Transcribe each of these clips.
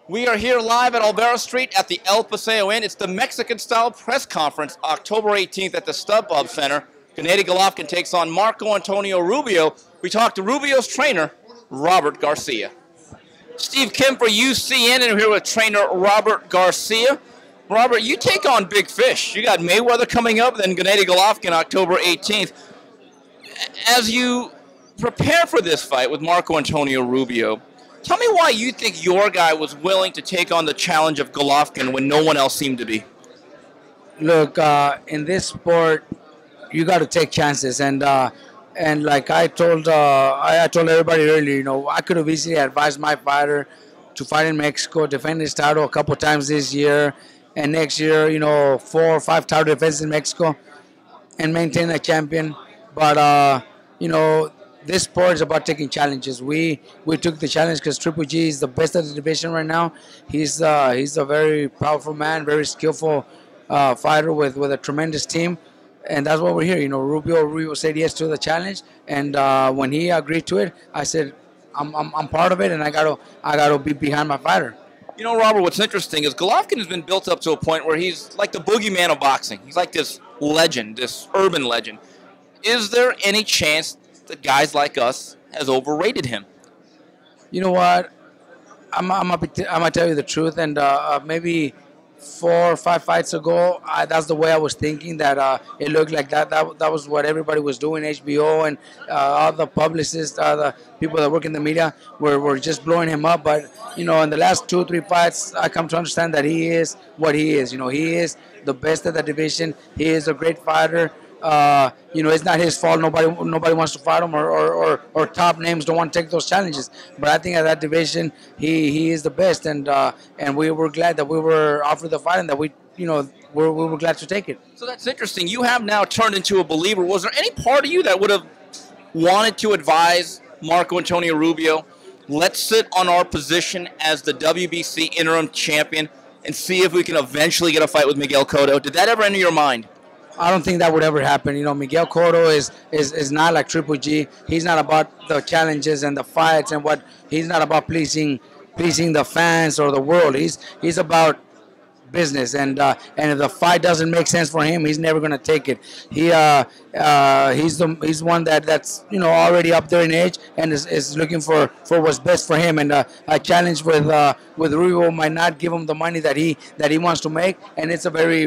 We are here live at Olvera Street at the El Paseo Inn. It's the Mexican-style press conference, October 18th at the StubHub Center. Gennady Golovkin takes on Marco Antonio Rubio. We talked to Rubio's trainer, Robert Garcia. Steve Kim for UCN, and we're here with trainer Robert Garcia. Robert, you take on big fish. You got Mayweather coming up, then Gennady Golovkin October 18th. As you prepare for this fight with Marco Antonio Rubio, tell me why you think your guy was willing to take on the challenge of Golovkin when no one else seemed to be. Look, in this sport, you got to take chances, and like I told everybody earlier, I could have easily advised my fighter to fight in Mexico, defend his title a couple times this year, and next year, 4 or 5 title defenses in Mexico, and maintain a champion. But this sport is about taking challenges. We took the challenge because Triple G is the best of the division right now. He's a very powerful man, very skillful fighter with a tremendous team, and that's why we're here. Rubio said yes to the challenge, and when he agreed to it, I said I'm part of it, and I gotta be behind my fighter. Robert, what's interesting is Golovkin has been built up to a point where he's like the boogeyman of boxing. He's like this legend, this urban legend. Is there any chance that guys like us has overrated him? You know what? I'm gonna tell you the truth, and maybe 4 or 5 fights ago, that's the way I was thinking. That it looked like that was what everybody was doing. HBO and all the publicists, the people that work in the media were just blowing him up. But in the last 2 or 3 fights, I come to understand that he is what he is. He is the best of the division. He is a great fighter. It's not his fault. Nobody wants to fight him, or top names don't want to take those challenges. But I think at that division, he is the best, and we were glad that we were offered the fight, and that we were glad to take it. So that's interesting. You have now turned into a believer. Was there any part of you that would have wanted to advise Marco Antonio Rubio, let's sit on our position as the WBC interim champion and see if we can eventually get a fight with Miguel Cotto? Did that ever enter your mind? I don't think that would ever happen. Miguel Cotto is not like Triple G. He's not about the challenges and the fights and he's not about pleasing the fans or the world. He's about business, and if the fight doesn't make sense for him, he's never gonna take it. He's one that's already up there in age and is looking for what's best for him. And a challenge with Rubio might not give him the money that he wants to make, and it's a very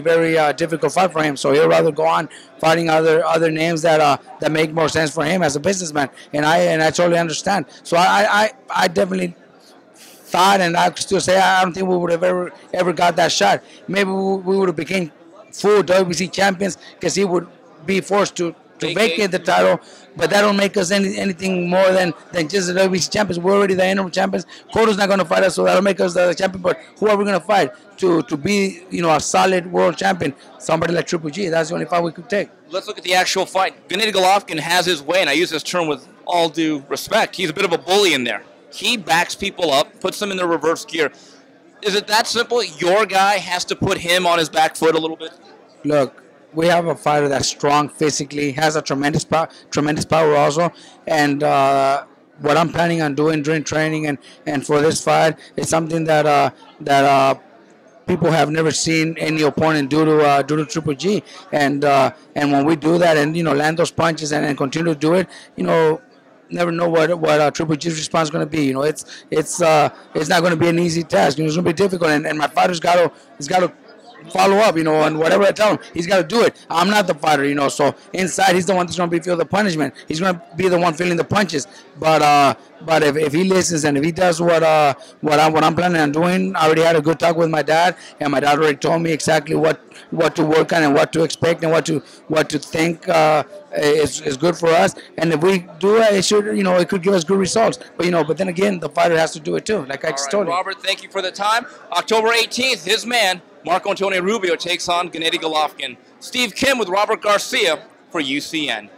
difficult fight for him. So he'll rather go on fighting other names that make more sense for him as a businessman. And I totally understand. So I definitely thought, and I still say, I don't think we would have ever got that shot. Maybe we would have became full WBC champions because he would be forced to vacate the title, but that don't make us anything more than just the WBC champions. We're already the interim champions. Cotto's not going to fight us, so that'll make us the champion. But who are we going to fight to be a solid world champion? Somebody like Triple G. That's the only fight we could take. Let's look at the actual fight. Gennady Golovkin has his way, and I use this term with all due respect. He's a bit of a bully in there. He backs people up, puts them in their reverse gear. Is it that simple? Your guy has to put him on his back foot a little bit? Look, we have a fighter that's strong physically, has a tremendous power also, and what I'm planning on doing during training and for this fight is something that people have never seen any opponent do to Triple G, and when we do that and land those punches and continue to do it, never know what Triple G's response is going to be. It's not going to be an easy task. It's going to be difficult, and my fighter's got to follow up, and whatever I tell him, he's got to do it. I'm not the fighter, so inside he's the one that's going to be feeling the punishment. He's going to be the one feeling the punches. But if he listens and if he does what I'm planning on doing, I already had a good talk with my dad, and my dad already told me exactly what to work on and what to expect and what to think is good for us. And if we do it, it could give us good results. But then again, the fighter has to do it too. Like I just told you. Robert, thank you for the time. October 18th, his man Marco Antonio Rubio takes on Gennady Golovkin. Steve Kim with Robert Garcia for UCN.